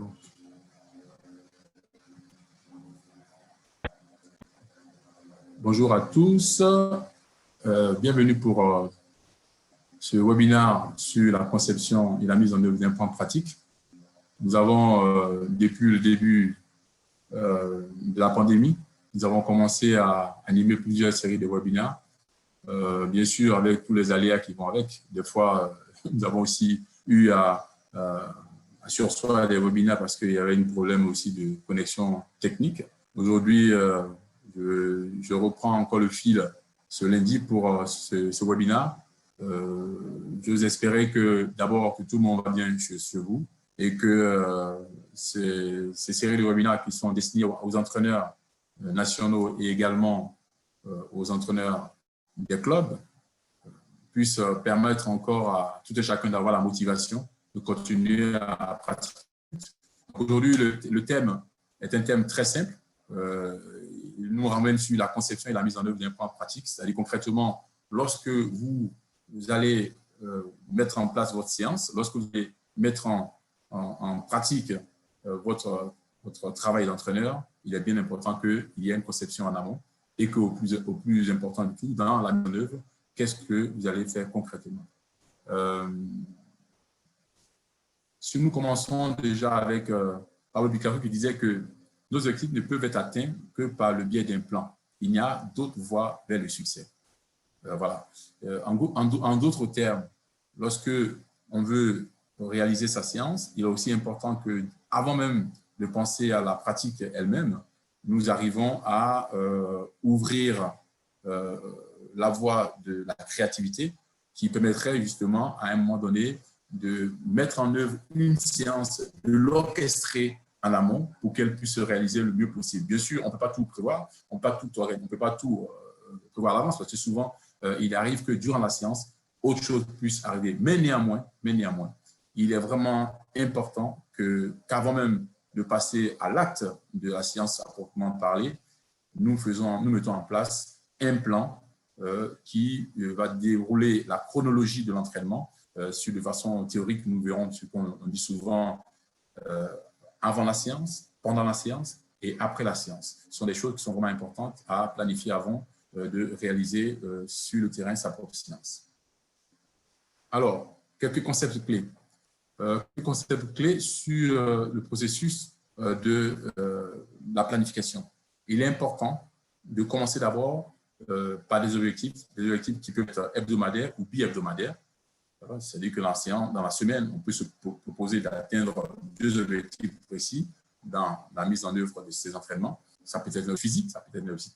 Bon. Bonjour à tous, bienvenue pour ce webinaire sur la conception et la mise en œuvre d'un plan pratique. Nous avons, depuis le début de la pandémie, nous avons commencé à animer plusieurs séries de webinaires, bien sûr avec tous les aléas qui vont avec. Des fois, nous avons aussi eu à sursoir des webinaires parce qu'il y avait un problème aussi de connexion technique. Aujourd'hui, je reprends encore le fil ce lundi pour ce webinaire. Je vous espérais que d'abord que tout le monde va bien chez vous et que ces séries de webinaires qui sont destinés aux entraîneurs nationaux et également aux entraîneurs des clubs puissent permettre encore à tout et chacun d'avoir la motivation de continuer à pratiquer. Aujourd'hui, le thème est un thème très simple. Il nous ramène sur la conception et la mise en œuvre d'un plan pratique, c'est-à-dire concrètement, lorsque vous allez mettre en place votre séance, lorsque vous allez mettre en pratique votre travail d'entraîneur, il est bien important qu'il y ait une conception en amont et qu'au plus important du tout, dans la mise en œuvre, qu'est-ce que vous allez faire concrètement. Si nous commençons déjà avec Pablo Picasso qui disait que nos objectifs ne peuvent être atteints que par le biais d'un plan. Il n'y a d'autres voies vers le succès. Voilà. En d'autres termes, lorsque on veut réaliser sa séance, il est aussi important que, avant même de penser à la pratique elle-même, nous arrivons à ouvrir la voie de la créativité qui permettrait justement à un moment donné de mettre en œuvre une séance, de l'orchestrer en amont pour qu'elle puisse se réaliser le mieux possible. Bien sûr, on ne peut pas tout prévoir, on ne peut pas tout prévoir à l'avance parce que souvent, il arrive que durant la séance, autre chose puisse arriver. Mais néanmoins, il est vraiment important qu'avant même de passer à l'acte de la séance à proprement parler, nous mettons en place un plan qui va dérouler la chronologie de l'entraînement de façon théorique. Nous verrons ce qu'on dit souvent avant la séance, pendant la séance et après la séance. Ce sont des choses qui sont vraiment importantes à planifier avant de réaliser sur le terrain sa propre séance. Alors, quelques concepts clés. Quelques concepts clés sur le processus de la planification. Il est important de commencer d'abord par des objectifs qui peuvent être hebdomadaires ou bi-hebdomadaires. C'est-à-dire que dans la semaine, on peut se proposer d'atteindre 2 objectifs précis dans la mise en œuvre de ces entraînements. Ça peut être physique, ça peut être aussi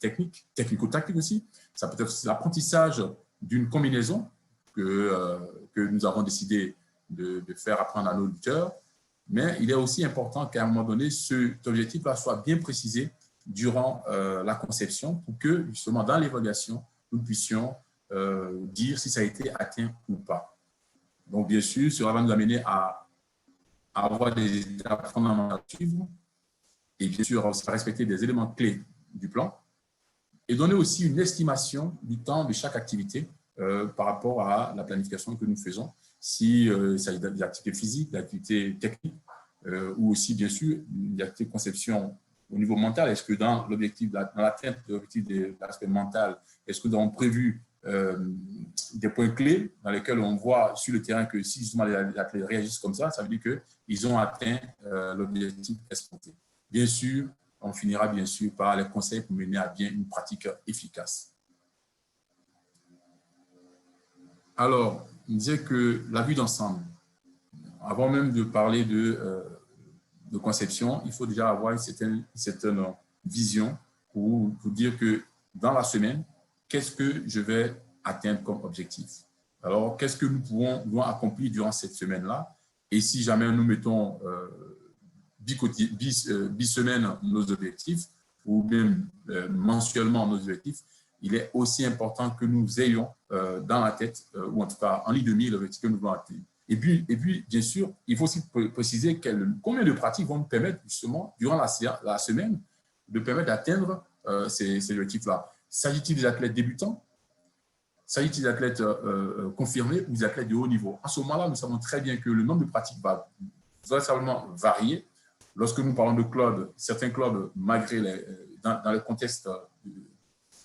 technico-tactique aussi. Ça peut être aussi l'apprentissage d'une combinaison que nous avons décidé de faire apprendre à nos lutteurs. Mais il est aussi important qu'à un moment donné, cet objectif-là soit bien précisé durant la conception pour que, justement, dans l'évaluation, nous puissions dire si ça a été atteint ou pas. Donc, bien sûr, cela va nous amener à avoir des étapes fondamentales à suivre et bien sûr, à respecter des éléments clés du plan et donner aussi une estimation du temps de chaque activité par rapport à la planification que nous faisons, si il s'agit d'activités physiques, d'activités techniques ou aussi, bien sûr, d'activités de conception au niveau mental. Est-ce que dans l'atteinte de l'objectif de l'aspect mental, est-ce que nous avons prévu des points clés dans lesquels on voit sur le terrain que si justement les athlètes réagissent comme ça veut dire qu'ils ont atteint l'objectif escompté. Bien sûr, on finira bien sûr par les conseils pour mener à bien une pratique efficace. Alors, on disait que la vue d'ensemble, avant même de parler de conception, il faut déjà avoir une certaine vision pour dire que dans la semaine, qu'est-ce que je vais atteindre comme objectif? Alors, qu'est-ce que nous pouvons accomplir durant cette semaine-là? Et si jamais nous mettons bi-semaine nos objectifs ou même mensuellement nos objectifs, il est aussi important que nous ayons dans la tête, ou en tout cas en ligne de mire, l'objectif que nous voulons atteindre. Et puis, bien sûr, il faut aussi préciser combien de pratiques vont nous permettre justement, durant la semaine, de permettre d'atteindre ces objectifs-là. S'agit-il des athlètes débutants? S'agit-il des athlètes confirmés ou des athlètes de haut niveau? À ce moment-là, nous savons très bien que le nombre de pratiques va vraisemblablement varier lorsque nous parlons de clubs, certains clubs, malgré dans le contexte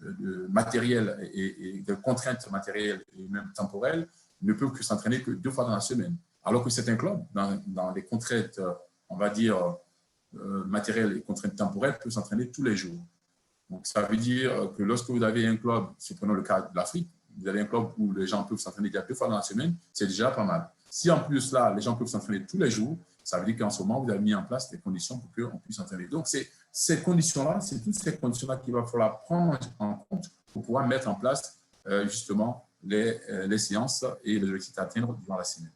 de matériel et de contraintes matérielles et même temporelles, ne peuvent que s'entraîner que 2 fois dans la semaine. Alors que certains clubs, dans les contraintes, on va dire, matérielles et contraintes temporelles, peuvent s'entraîner tous les jours. Donc, ça veut dire que lorsque vous avez un club, si prenons le cas de l'Afrique, vous avez un club où les gens peuvent s'entraîner 2 fois dans la semaine, c'est déjà pas mal. Si en plus là, les gens peuvent s'entraîner tous les jours, ça veut dire qu'en ce moment, vous avez mis en place des conditions pour qu'on puisse s'entraîner. Donc, c'est ces conditions-là, c'est toutes ces conditions-là qu'il va falloir prendre en compte pour pouvoir mettre en place justement les séances et les objectifs à atteindre durant la semaine.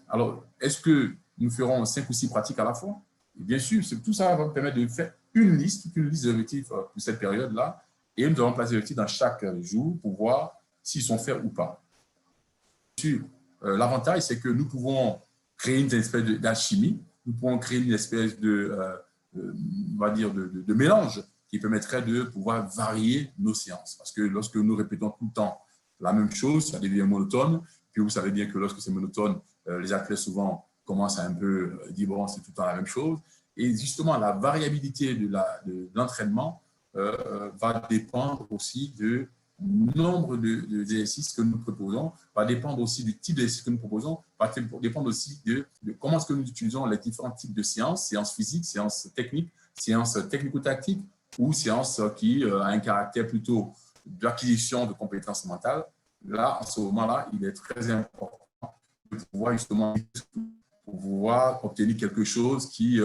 Alors, est-ce que nous ferons 5 ou 6 pratiques à la fois? Et bien sûr, tout ça va nous permettre de faire une liste d'objectifs pour cette période-là, et nous allons placer les objectifs dans chaque jour pour voir s'ils sont faits ou pas. L'avantage, c'est que nous pouvons créer une espèce d'alchimie, nous pouvons créer une espèce on va dire de mélange qui permettrait de pouvoir varier nos séances. Parce que lorsque nous répétons tout le temps la même chose, ça devient monotone. Puis vous savez bien que lorsque c'est monotone, les athlètes souvent commencent à un peu dire bon, c'est tout le temps la même chose. Et justement, la variabilité de l'entraînement va dépendre aussi du nombre d'exercices que nous proposons, va dépendre aussi du type d'exercice que nous proposons, va dépendre aussi de comment est-ce que nous utilisons les différents types de séances physiques, séances techniques, séances technico-tactiques ou séances qui a un caractère plutôt d'acquisition de compétences mentales. Là, en ce moment-là, il est très important de pouvoir justement obtenir quelque chose qui,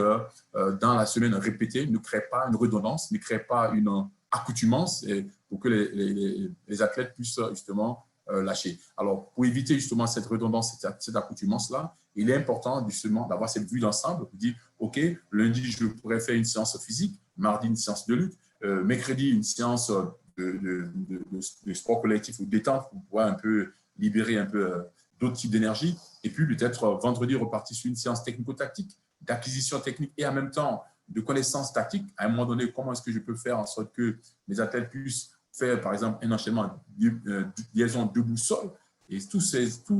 dans la semaine répétée, ne crée pas une redondance, ne crée pas une accoutumance pour que les athlètes puissent justement lâcher. Alors, pour éviter justement cette redondance, cette accoutumance-là, il est important justement d'avoir cette vue d'ensemble pour dire, OK, lundi, je pourrais faire une séance physique, mardi, une séance de lutte, mercredi, une séance de sport collectif ou détente pour pouvoir un peu libérer un peu d'autres types d'énergie. Et puis, peut-être vendredi, repartir sur une séance technico-tactique, d'acquisition technique et en même temps de connaissances tactiques. À un moment donné, comment est-ce que je peux faire en sorte que les athlètes puissent faire, par exemple, un enchaînement de liaison debout-sol. Et tous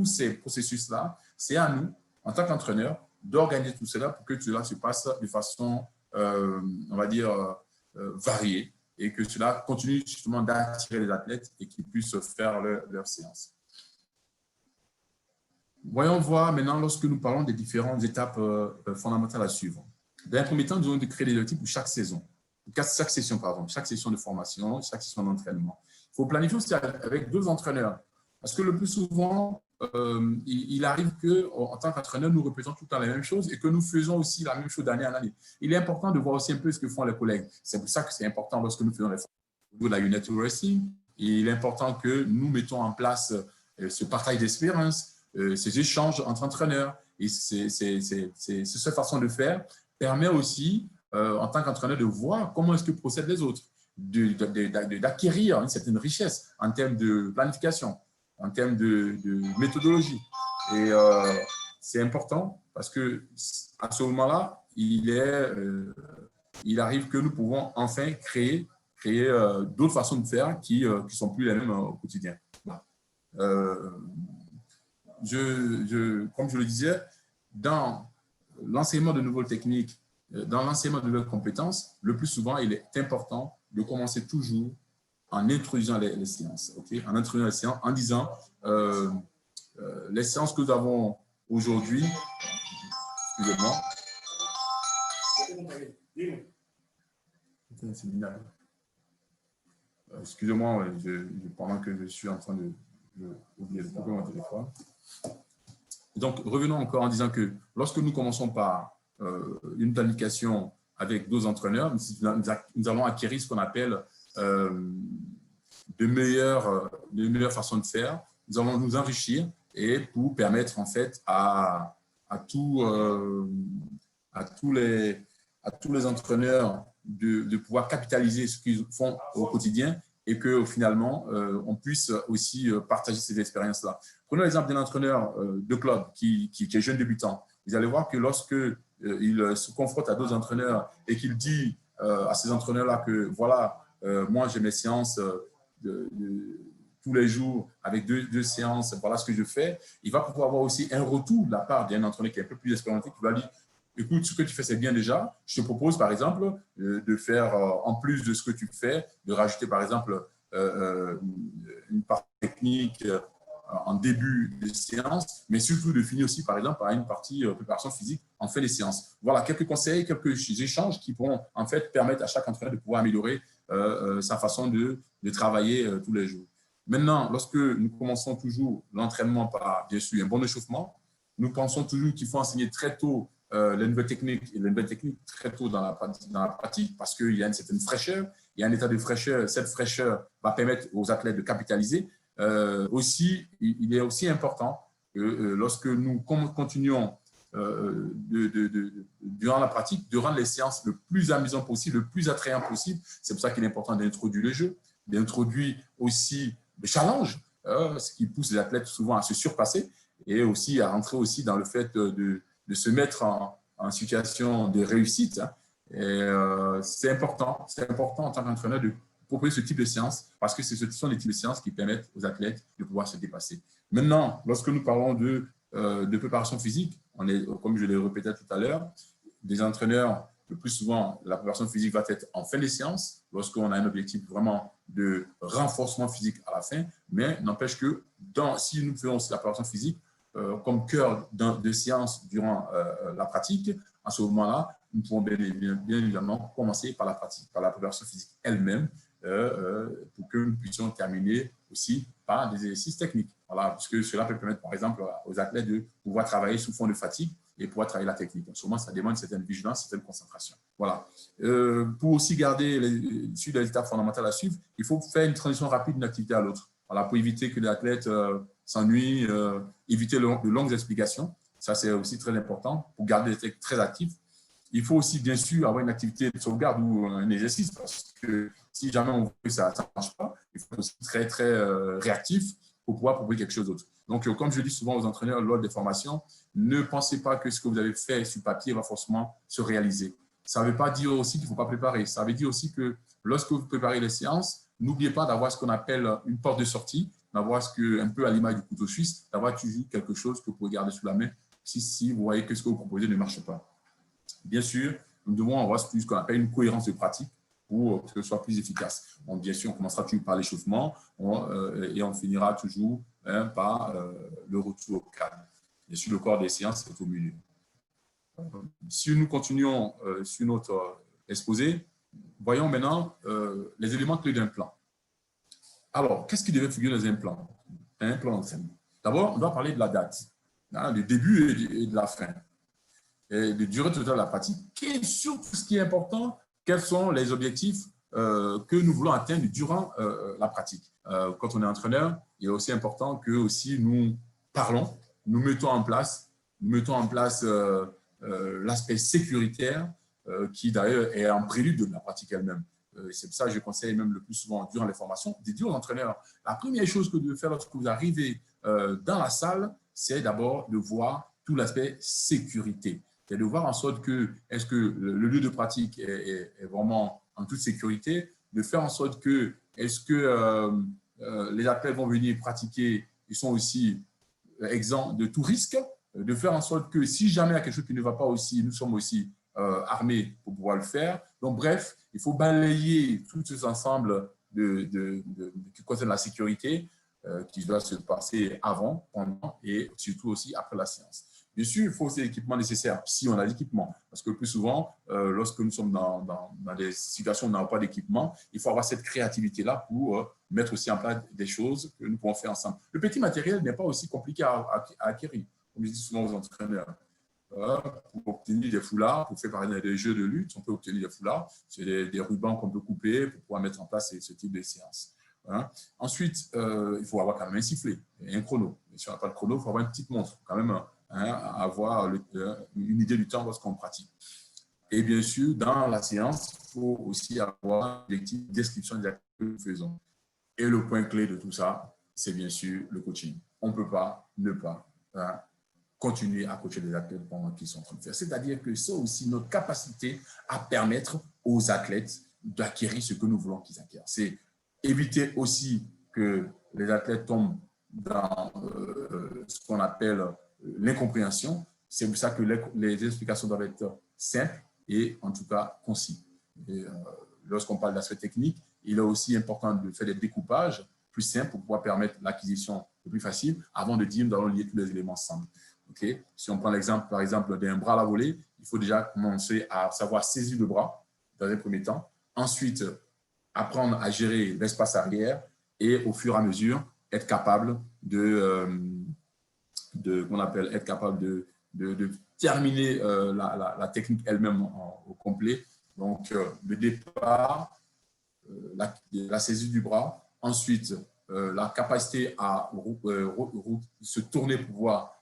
ces processus-là, c'est à nous, en tant qu'entraîneurs, d'organiser tout cela pour que cela se passe de façon, on va dire, variée et que cela continue justement d'attirer les athlètes et qu'ils puissent faire leur séance. Voyons voir maintenant lorsque nous parlons des différentes étapes fondamentales à suivre. Dans un premier temps, nous allons créer des objectifs pour chaque saison. Chaque session de formation, chaque session d'entraînement. Il faut planifier aussi avec 2 entraîneurs. Parce que le plus souvent, il arrive qu'en tant qu'entraîneur, nous répétons tout le temps la même chose et que nous faisons aussi la même chose d'année en année. Il est important de voir aussi un peu ce que font les collègues. C'est pour ça que c'est important lorsque nous faisons les formations au niveau de la United Wrestling. Il est important que nous mettons en place ce partage d'expérience, ces échanges entre entraîneurs. Et cette façon de faire permet aussi, en tant qu'entraîneur, de voir comment est-ce que procèdent les autres, d'acquérir une certaine richesse en termes de planification, en termes de méthodologie. Et c'est important parce que à ce moment-là, il arrive que nous pouvons enfin créer d'autres façons de faire qui ne sont plus les mêmes au quotidien. Comme je le disais, dans l'enseignement de nouvelles techniques, dans l'enseignement de nouvelles compétences, le plus souvent, il est important de commencer toujours en introduisant les séances, okay? En introduisant les séances, en disant les séances que nous avons aujourd'hui, excusez-moi, excusez-moi, pendant que je suis en train de oublier de couper mon téléphone. Donc, revenons encore en disant que lorsque nous commençons par une planification avec 2 entraîneurs, nous allons acquérir ce qu'on appelle de meilleures façons de faire. Nous allons nous enrichir et pour permettre en fait à tous les entraîneurs de pouvoir capitaliser ce qu'ils font au quotidien et que finalement, on puisse aussi partager ces expériences-là. Prenons l'exemple d'un entraîneur de club qui est jeune débutant. Vous allez voir que lorsque il se confronte à 2 entraîneurs et qu'il dit à ces entraîneurs-là que voilà, moi j'ai mes séances tous les jours avec deux séances, voilà ce que je fais, il va pouvoir avoir aussi un retour de la part d'un entraîneur qui est un peu plus expérimenté qui va dire écoute, ce que tu fais, c'est bien déjà. Je te propose, par exemple, de faire, en plus de ce que tu fais, de rajouter, par exemple, une partie technique en début de séance, mais surtout de finir aussi, par exemple, par une partie préparation physique en fin de séance. Voilà, quelques conseils, quelques échanges qui pourront, en fait, permettre à chaque entraîneur de pouvoir améliorer sa façon de travailler tous les jours. Maintenant, lorsque nous commençons toujours l'entraînement par, bien sûr, un bon échauffement, nous pensons toujours qu'il faut enseigner très tôt les nouvelles techniques et les nouvelles techniques très tôt dans la pratique parce qu'il y a une certaine fraîcheur, il y a un état de fraîcheur. Cette fraîcheur va permettre aux athlètes de capitaliser. Aussi, il est aussi important que lorsque nous continuons durant la pratique, de rendre les séances le plus amusant possible, le plus attrayant possible. C'est pour ça qu'il est important d'introduire le jeu, d'introduire aussi le challenge, ce qui pousse les athlètes souvent à se surpasser et aussi à rentrer aussi dans le fait de se mettre en situation de réussite. Hein. C'est important en tant qu'entraîneur de proposer ce type de séance parce que ce sont des types de séances qui permettent aux athlètes de pouvoir se dépasser. Maintenant, lorsque nous parlons de préparation physique, on est, comme je l'ai répété tout à l'heure, des entraîneurs, le plus souvent, la préparation physique va être en fin de séance, lorsqu'on a un objectif vraiment de renforcement physique à la fin, mais n'empêche que si nous faisons aussi la préparation physique comme cœur de séance durant la pratique, à ce moment-là, nous pouvons bien évidemment commencer par la pratique, par la préparation physique elle-même, pour que nous puissions terminer aussi par des exercices techniques. Voilà, puisque cela peut permettre, par exemple, aux athlètes de pouvoir travailler sous fond de fatigue et pouvoir travailler la technique. Donc, souvent, ça demande une certaine vigilance, une certaine concentration. Voilà. Pour aussi garder suivre les étapes fondamentales à suivre, il faut faire une transition rapide d'une activité à l'autre. Voilà, pour éviter que l'athlète s'ennuie, éviter de longues explications. Ça, c'est aussi très important pour garder les athlètes très actifs. Il faut aussi, bien sûr, avoir une activité de sauvegarde ou un exercice parce que si jamais on voit que ça ne marche pas, il faut être aussi très, très réactif pour pouvoir proposer quelque chose d'autre. Donc, comme je dis souvent aux entraîneurs lors des formations, ne pensez pas que ce que vous avez fait sur papier va forcément se réaliser. Ça ne veut pas dire aussi qu'il ne faut pas préparer. Ça veut dire aussi que lorsque vous préparez les séances, n'oubliez pas d'avoir ce qu'on appelle une porte de sortie, d'avoir un peu à l'image du couteau suisse, d'avoir toujours quelque chose que vous pouvez garder sous la main si vous voyez que ce que vous proposez ne marche pas. Bien sûr, nous devons avoir ce qu'on appelle une cohérence de pratique pour que ce soit plus efficace. Donc, bien sûr, on commencera toujours par l'échauffement et on finira toujours par le retour au cadre. Bien sûr, le corps des séances est au milieu. Si nous continuons sur notre exposé, voyons maintenant les éléments clés d'un plan. Alors, qu'est-ce qui devait figurer dans un plan? Un plan d'entraînement. D'abord, on doit parler de la date, du début et de la fin. Et de durée totale de la pratique, et surtout ce qui est important, quels sont les objectifs que nous voulons atteindre durant la pratique. Quand on est entraîneur, il est aussi important que aussi nous parlons, nous mettons en place l'aspect sécuritaire qui d'ailleurs est en prélude de la pratique elle-même. C'est pour ça que je conseille même le plus souvent durant les formations de dire aux entraîneurs, la première chose que vous devez faire lorsque vous arrivez dans la salle, c'est d'abord de voir tout l'aspect sécurité. C'est de voir en sorte que est-ce que le lieu de pratique est vraiment en toute sécurité, de faire en sorte que est-ce que les athlètes vont venir pratiquer, ils sont aussi exempts de tout risque, de faire en sorte que si jamais il y a quelque chose qui ne va pas aussi, nous sommes aussi armés pour pouvoir le faire. Donc bref, il faut balayer tout cet ensemble qui concerne la sécurité qui doit se passer avant, pendant et surtout aussi après la séance. Bien sûr, il faut aussi l'équipement nécessaire, si on a l'équipement. Parce que plus souvent, lorsque nous sommes dans des situations où on n'a pas d'équipement, il faut avoir cette créativité-là pour mettre aussi en place des choses que nous pouvons faire ensemble. Le petit matériel n'est pas aussi compliqué à acquérir, comme je dis souvent aux entraîneurs. Pour obtenir des foulards, pour faire par exemple des jeux de lutte, on peut obtenir des foulards. C'est des rubans qu'on peut couper pour pouvoir mettre en place ce type de séance. Hein. Ensuite, il faut avoir quand même un sifflet et un chrono. Et si on n'a pas de chrono, il faut avoir une petite montre, quand même avoir une idée du temps lorsqu'on pratique. Et bien sûr, dans la séance, il faut aussi avoir une description des actes que nous faisons. Et le point clé de tout ça, c'est bien sûr le coaching. On ne peut pas ne pas continuer à coacher les athlètes pendant qu'ils sont en train de faire. C'est-à-dire que c'est aussi notre capacité à permettre aux athlètes d'acquérir ce que nous voulons qu'ils acquièrent. C'est éviter aussi que les athlètes tombent dans ce qu'on appelle l'incompréhension c'est pour ça que les explications doivent être simples et en tout cas concis. Lorsqu'on parle d'aspect technique, il est aussi important de faire des découpages plus simples pour pouvoir permettre l'acquisition plus facile avant de dire nous allons lier tous les éléments ensemble. Okay? Si on prend l'exemple, par exemple, d'un bras à la volée, il faut déjà commencer à savoir saisir le bras dans un premier temps. Ensuite, apprendre à gérer l'espace arrière et au fur et à mesure, être capable être capable de terminer la technique elle-même au complet. Donc, le départ, la saisie du bras, ensuite, la capacité à se tourner pour pouvoir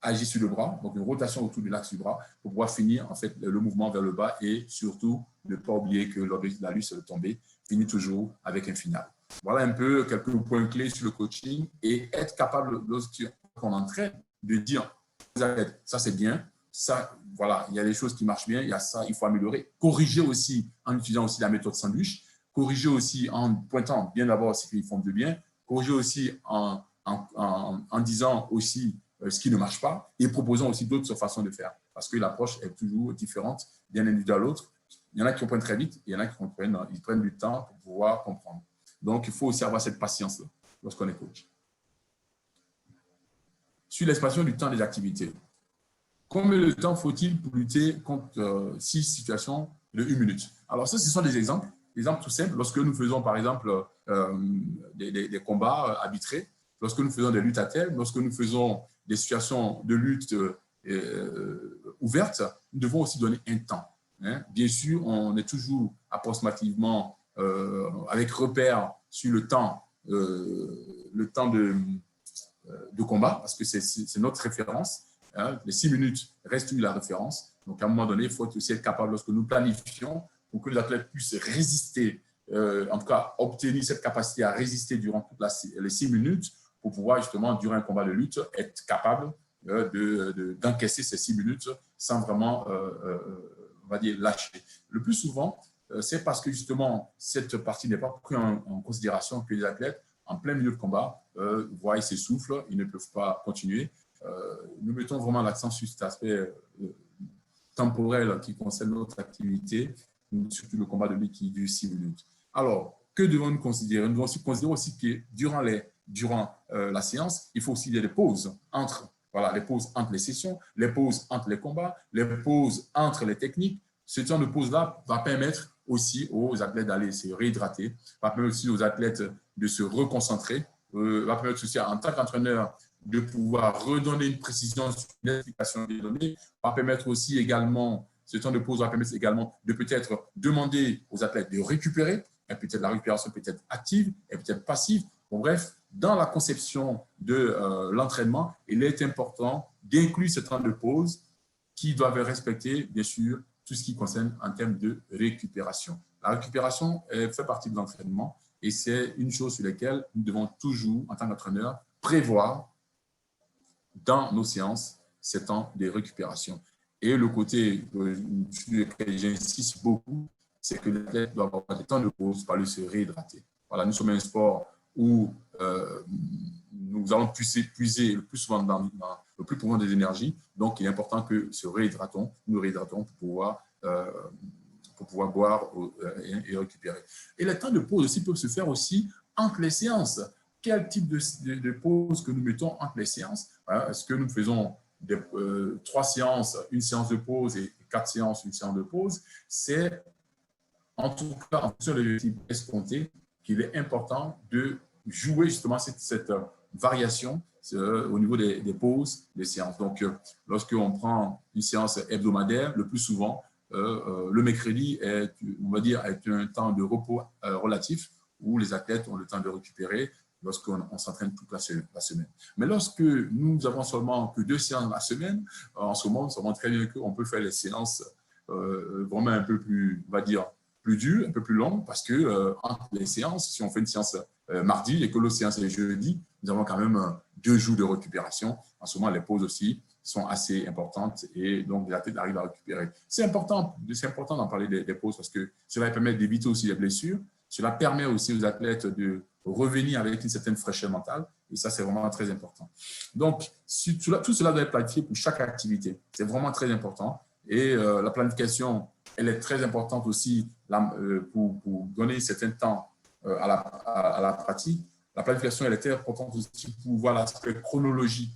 agir sur le bras, donc une rotation autour de l'axe du bras pour pouvoir finir en fait le mouvement vers le bas et surtout ne pas oublier que l'objectif de la lutte, c'est de tomber, finit toujours avec un final. Voilà un peu quelques points clés sur le coaching et être capable, lorsqu'on entraîne, de dire ça c'est bien, ça, voilà, il y a des choses qui marchent bien, il y a ça, il faut améliorer. Corriger aussi en utilisant aussi la méthode sandwich, corriger aussi en pointant bien d'abord ce qu'ils font de bien, corriger aussi en disant aussi ce qui ne marche pas et proposant aussi d'autres façons de faire parce que l'approche est toujours différente d'un individu à l'autre. Il y en a qui comprennent très vite, il y en a qui ils prennent du temps pour pouvoir comprendre. Donc, il faut aussi avoir cette patience-là lorsqu'on est coach. Sur l'expansion du temps des activités. Combien de temps faut-il pour lutter contre 6 situations de 1 minute? Alors, ça, ce sont des exemples tout simples. Lorsque nous faisons, par exemple, des combats arbitrés, lorsque nous faisons des luttes à terre, lorsque nous faisons des situations de lutte ouvertes, nous devons aussi donner un temps. Hein. Bien sûr, on est toujours approximativement avec repère sur le temps de combat, parce que c'est notre référence. Hein. Les 6 minutes restent la référence. Donc, à un moment donné, il faut aussi être capable, lorsque nous planifions, pour que les athlètes puissent résister, en tout cas, obtenir cette capacité à résister durant toutes les 6 minutes, pour pouvoir justement, durant un combat de lutte, être capable d'encaisser ces 6 minutes sans vraiment, on va dire, lâcher. Le plus souvent, c'est parce que justement, cette partie n'est pas prise en considération que les athlètes, en plein milieu de combat, voient, ils s'essoufflent, ils ne peuvent pas continuer. Nous mettons vraiment l'accent sur cet aspect temporel qui concerne notre activité, surtout le combat de lutte qui dure 6 minutes. Alors, que devons-nous considérer? Nous devons considérer aussi que durant la séance, il faut aussi des pauses entre les sessions, les pauses entre les combats, les pauses entre les techniques. Ce genre de pause-là va permettre aussi aux athlètes d'aller se réhydrater, va permettre aussi aux athlètes de se reconcentrer, va permettre aussi en tant qu'entraîneur de pouvoir redonner une précision sur l'explication des données, va permettre aussi également, ce temps de pause va permettre également de peut-être demander aux athlètes de récupérer, et peut-être la récupération peut être active et peut-être passive. Bon, bref, dans la conception de l'entraînement, il est important d'inclure ce temps de pause qui doivent respecter, bien sûr, tout ce qui concerne en termes de récupération. La récupération fait partie de l'entraînement et c'est une chose sur laquelle nous devons toujours, en tant qu'entraîneur, prévoir dans nos séances ces temps de récupération. Et le côté sur lequel j'insiste beaucoup, c'est que l'athlète doit avoir des temps de pause pour aller se réhydrater. Voilà, nous sommes un sport où nous allons puiser le plus souvent dans le plus profond des énergies. Donc, il est important que nous réhydratons pour pouvoir boire et récupérer. Et les temps de pause aussi peuvent se faire aussi entre les séances. Quel type de pause que nous mettons entre les séances? Est-ce que nous faisons 3 séances, une séance de pause et 4 séances, une séance de pause? C'est en tout cas en fonction de l'objectif escompté qu'il est important de jouer justement cette variation au niveau des pauses, des séances. Donc, lorsqu'on prend une séance hebdomadaire, le plus souvent, le mercredi est un temps de repos relatif où les athlètes ont le temps de récupérer lorsqu'on s'entraîne toute la semaine. Mais lorsque nous avons seulement que 2 séances la semaine, en ce moment, on se rend très bien qu'on peut faire les séances vraiment un peu plus, on va dire, plus dures, un peu plus longues, parce que entre les séances, si on fait une séance mardi et que l'autre séance est jeudi, nous avons quand même 2 jours de récupération. En ce moment, les pauses aussi sont assez importantes et donc les athlètes arrivent à récupérer. C'est important d'en parler des pauses parce que cela permet d'éviter aussi les blessures. Cela permet aussi aux athlètes de revenir avec une certaine fraîcheur mentale Et ça, c'est vraiment très important. Donc, tout cela doit être planifié pour chaque activité. C'est vraiment très important. Et la planification, elle est très importante aussi pour donner un certain temps à la pratique. La planification, elle est très importante aussi pour voir l'aspect chronologie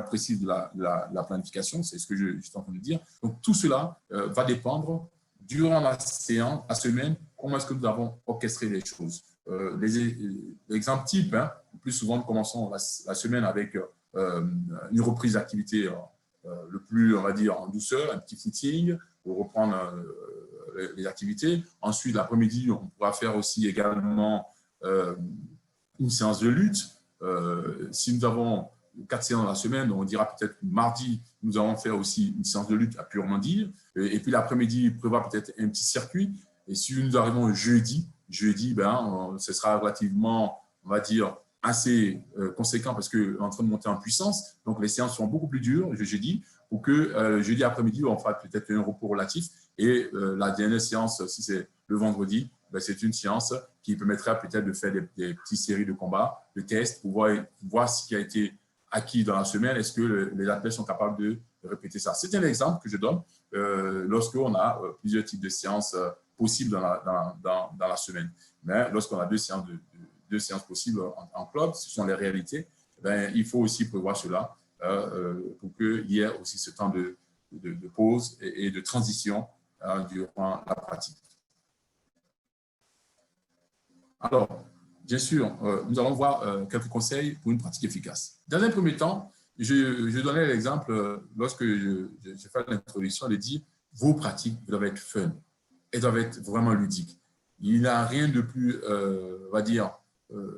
précis de la planification. C'est ce que je suis en train de dire. Donc, tout cela va dépendre durant la séance, la semaine, comment est-ce que nous avons orchestré les choses. L'exemple type, hein, le plus souvent, nous commençons la semaine avec une reprise d'activité le plus, on va dire, en douceur, un petit footing pour reprendre les activités. Ensuite, l'après-midi, on pourra faire aussi également une séance de lutte. Si nous avons 4 séances dans la semaine, on dira peut-être mardi, nous allons faire aussi une séance de lutte à purement dire. Et puis l'après-midi, prévoir peut-être un petit circuit. Et si nous arrivons jeudi, ce sera relativement, on va dire, assez conséquent parce qu'on est en train de monter en puissance. Donc, les séances sont beaucoup plus dures, le jeudi, pour que jeudi après-midi, on fera peut-être un repos relatif. Et la dernière séance, si c'est le vendredi, c'est une séance qui permettra peut-être de faire des petites séries de combats, de tests, pour voir ce qui a été acquis dans la semaine. Est-ce que les athlètes sont capables de répéter ça? C'est un exemple que je donne lorsqu'on a plusieurs types de séances possibles dans la semaine. Mais lorsqu'on a deux séances possibles en club, ce sont les réalités, il faut aussi prévoir cela pour qu'il y ait aussi ce temps de pause et de transition durant la pratique. Alors, bien sûr, nous allons voir quelques conseils pour une pratique efficace. Dans un premier temps, je donnais l'exemple lorsque j'ai fait l'introduction de dire vos pratiques doivent être fun, elles doivent être vraiment ludiques. Il n'y a rien de plus, on va dire,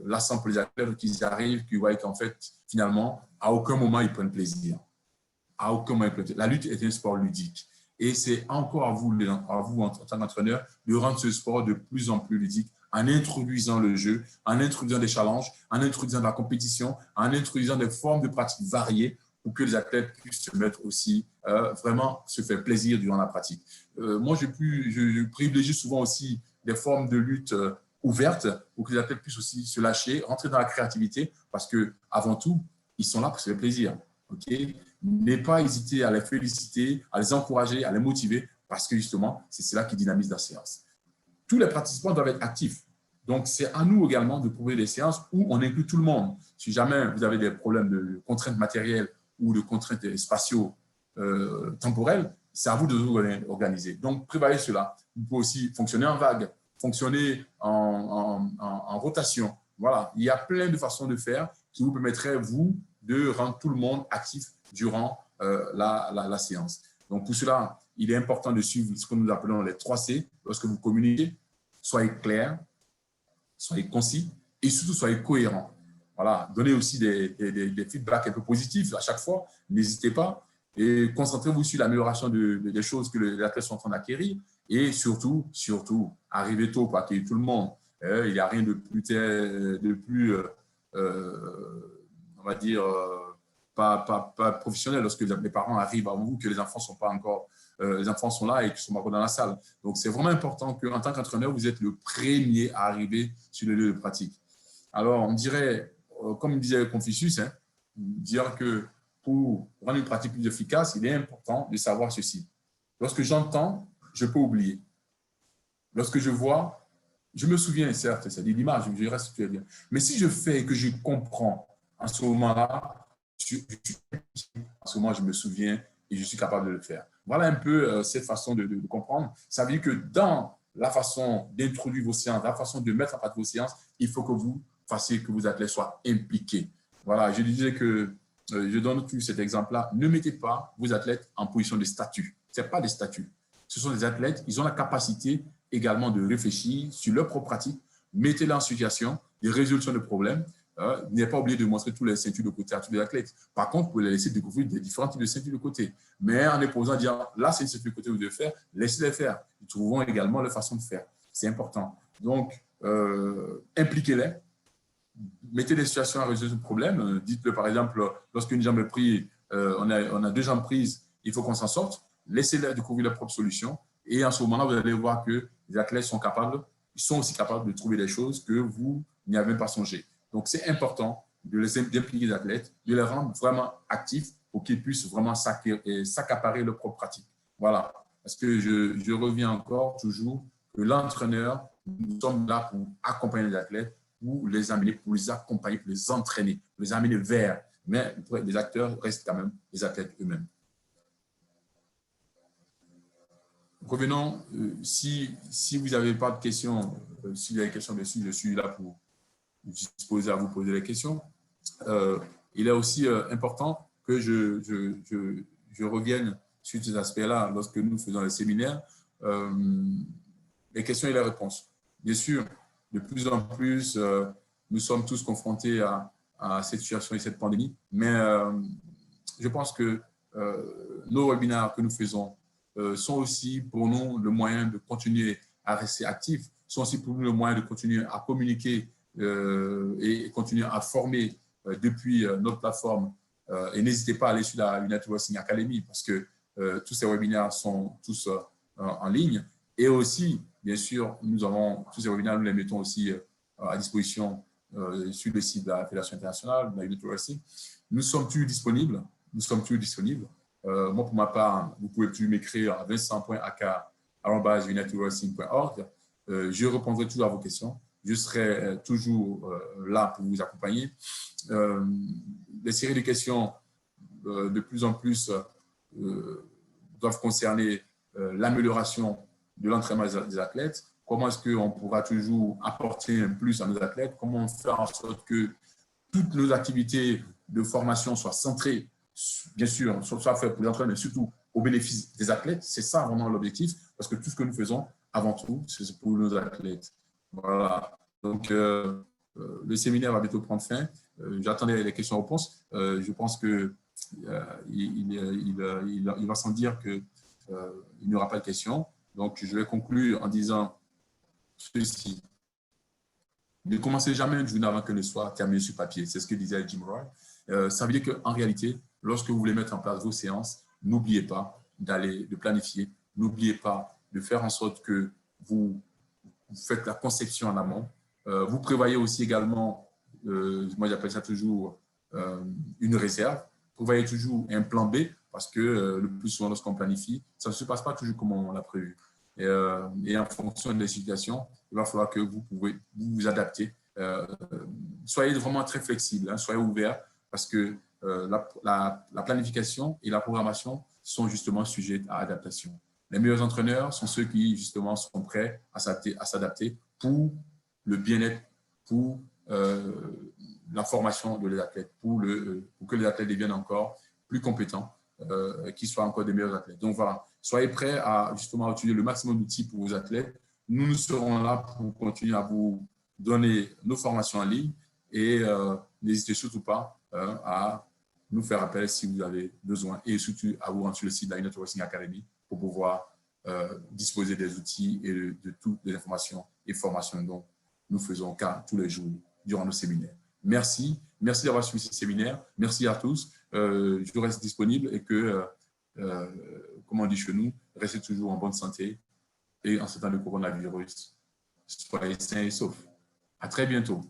lassant pour les athlètes qui arrivent, qui voient qu'en fait, finalement, à aucun moment ils prennent plaisir. À aucun moment ils prennent plaisir. La lutte est un sport ludique. Et c'est encore à vous en tant qu'entraîneur, de rendre ce sport de plus en plus ludique en introduisant le jeu, en introduisant des challenges, en introduisant de la compétition, en introduisant des formes de pratiques variées pour que les athlètes puissent se mettre aussi, vraiment se faire plaisir durant la pratique. Moi, je privilégie souvent aussi des formes de lutte ouvertes pour que les athlètes puissent aussi se lâcher, rentrer dans la créativité, parce qu'avant tout, ils sont là pour se faire plaisir. Okay? Ne pas hésiter à les féliciter, à les encourager, à les motiver, parce que justement, c'est cela qui dynamise la séance. Tous les participants doivent être actifs. Donc, c'est à nous également de trouver des séances où on inclut tout le monde. Si jamais vous avez des problèmes de contraintes matérielles ou de contraintes spatio-temporelles, c'est à vous de vous organiser. Donc, prévoyez cela. Vous pouvez aussi fonctionner en vague, fonctionner en rotation. Voilà, il y a plein de façons de faire qui vous permettraient, vous, de rendre tout le monde actif durant la séance. Donc, pour cela, il est important de suivre ce que nous appelons les 3 C. Lorsque vous communiquez, soyez clair, soyez concis et surtout soyez cohérent. Voilà, donnez aussi des feedbacks un peu positifs à chaque fois. N'hésitez pas et concentrez-vous sur l'amélioration des choses que les athlètes sont en train d'acquérir et surtout, arrivez tôt pour accueillir tout le monde. Il n'y a rien de plus on va dire, pas professionnel lorsque les parents arrivent avant vous, que les enfants sont pas encore, les enfants sont là et qu'ils sont pas encore dans la salle. Donc, c'est vraiment important qu'en tant qu'entraîneur, vous êtes le premier à arriver sur le lieu de pratique. Alors, on dirait, comme disait Confucius, dire que pour rendre une pratique plus efficace, il est important de savoir ceci. Lorsque j'entends, je peux oublier. Lorsque je vois, je me souviens, certes, c'est l'image, je reste ce que tu veux dire. Mais si je fais et que je comprends, en ce moment-là, en ce moment, je me souviens et je suis capable de le faire. Voilà un peu cette façon de comprendre. Ça veut dire que dans la façon d'introduire vos séances, la façon de mettre en pratique vos séances, il faut que vous fassiez que vos athlètes soient impliqués. Voilà, je disais que je donne tout cet exemple-là. Ne mettez pas vos athlètes en position de statut. Ce n'est pas des statuts. Ce sont des athlètes, ils ont la capacité également de réfléchir sur leur propre pratique. Mettez-les en situation de résolution de problèmes. N'ayez pas oublié de montrer tous les ceintures de côté à tous les athlètes. Par contre, vous pouvez les laisser découvrir des différents types de ceintures de côté. Mais en les posant, en disant, là, c'est une ceinture de côté que vous devez faire, laissez-les faire. Ils trouveront également leur façon de faire. C'est important. Donc, impliquez-les. Mettez des situations à résoudre ce problème. Dites-le, par exemple, lorsqu'une jambe est prise, on a 2 jambes prises, il faut qu'on s'en sorte. Laissez-les découvrir leur propre solution. Et en ce moment-là, vous allez voir que les athlètes ils sont aussi capables de trouver des choses que vous n'y avez même pas songé. Donc, c'est important d'impliquer les athlètes, de les rendre vraiment actifs pour qu'ils puissent vraiment s'accaparer leur propre pratique. Voilà. Parce que je reviens encore toujours que l'entraîneur, nous sommes là pour accompagner les athlètes, pour les amener, pour les accompagner, pour les entraîner, pour les amener vers. Mais les acteurs restent quand même les athlètes eux-mêmes. Revenons, si vous n'avez pas de questions, si vous avez des questions dessus, je suis là pour disposer à vous poser les questions. Il est aussi important que je revienne sur ces aspects-là lorsque nous faisons les séminaires, les questions et les réponses. Bien sûr, de plus en plus, nous sommes tous confrontés à cette situation et cette pandémie, mais je pense que nos webinaires que nous faisons sont aussi pour nous le moyen de continuer à rester actifs, sont aussi pour nous le moyen de continuer à communiquer et continuer à former depuis notre plateforme. Et n'hésitez pas à aller sur la United Wrestling Academy parce que tous ces webinaires sont tous en ligne. Et aussi, bien sûr, tous ces webinaires, nous les mettons aussi à disposition sur le site de la Fédération internationale, de la United Wrestling. Nous sommes toujours disponibles. Moi, pour ma part, vous pouvez toujours m'écrire à vincent.aka@unitedwrestling.org. Je répondrai toujours à vos questions. Je serai toujours là pour vous accompagner. Les séries de questions, de plus en plus, doivent concerner l'amélioration de l'entraînement des athlètes. Comment est-ce qu'on pourra toujours apporter un plus à nos athlètes? Comment faire en sorte que toutes nos activités de formation soient centrées, bien sûr, soit faites pour les entraîneurs, mais surtout au bénéfice des athlètes? C'est ça vraiment l'objectif, parce que tout ce que nous faisons, avant tout, c'est pour nos athlètes. Voilà. Donc, le séminaire va bientôt prendre fin. J'attendais les questions-réponses. Je pense qu'il va sans dire qu'il n'y aura pas de questions. Donc, je vais conclure en disant ceci. Ne commencez jamais une journée avant qu'elle ne soit terminée sur papier. C'est ce que disait Jim Roy. Ça veut dire qu'en réalité, lorsque vous voulez mettre en place vos séances, n'oubliez pas de planifier. N'oubliez pas de faire en sorte que vous faites la conception en amont. Vous prévoyez aussi également, moi j'appelle ça toujours une réserve. Prévoyez toujours un plan B parce que le plus souvent lorsqu'on planifie, ça ne se passe pas toujours comme on l'a prévu. Et en fonction des situations, il va falloir que vous vous adapter. Soyez vraiment très flexible, hein, soyez ouvert parce que la planification et la programmation sont justement sujets à adaptation. Les meilleurs entraîneurs sont ceux qui justement sont prêts à s'adapter pour le bien-être, pour la formation de les athlètes, pour que les athlètes deviennent encore plus compétents, qu'ils soient encore des meilleurs athlètes. Donc voilà, soyez prêts à justement utiliser le maximum d'outils pour vos athlètes. Nous serons là pour continuer à vous donner nos formations en ligne et n'hésitez surtout pas à nous faire appel si vous avez besoin et surtout à vous rendre sur le site de la United Wrestling Academy pour pouvoir disposer des outils et de toutes les informations et formations dont nous faisons tous les jours durant nos séminaires. Merci d'avoir suivi ce séminaire. Merci à tous. Je reste disponible et que, comme on dit chez nous, restez toujours en bonne santé et en ce temps de coronavirus, soyez sains et saufs. À très bientôt.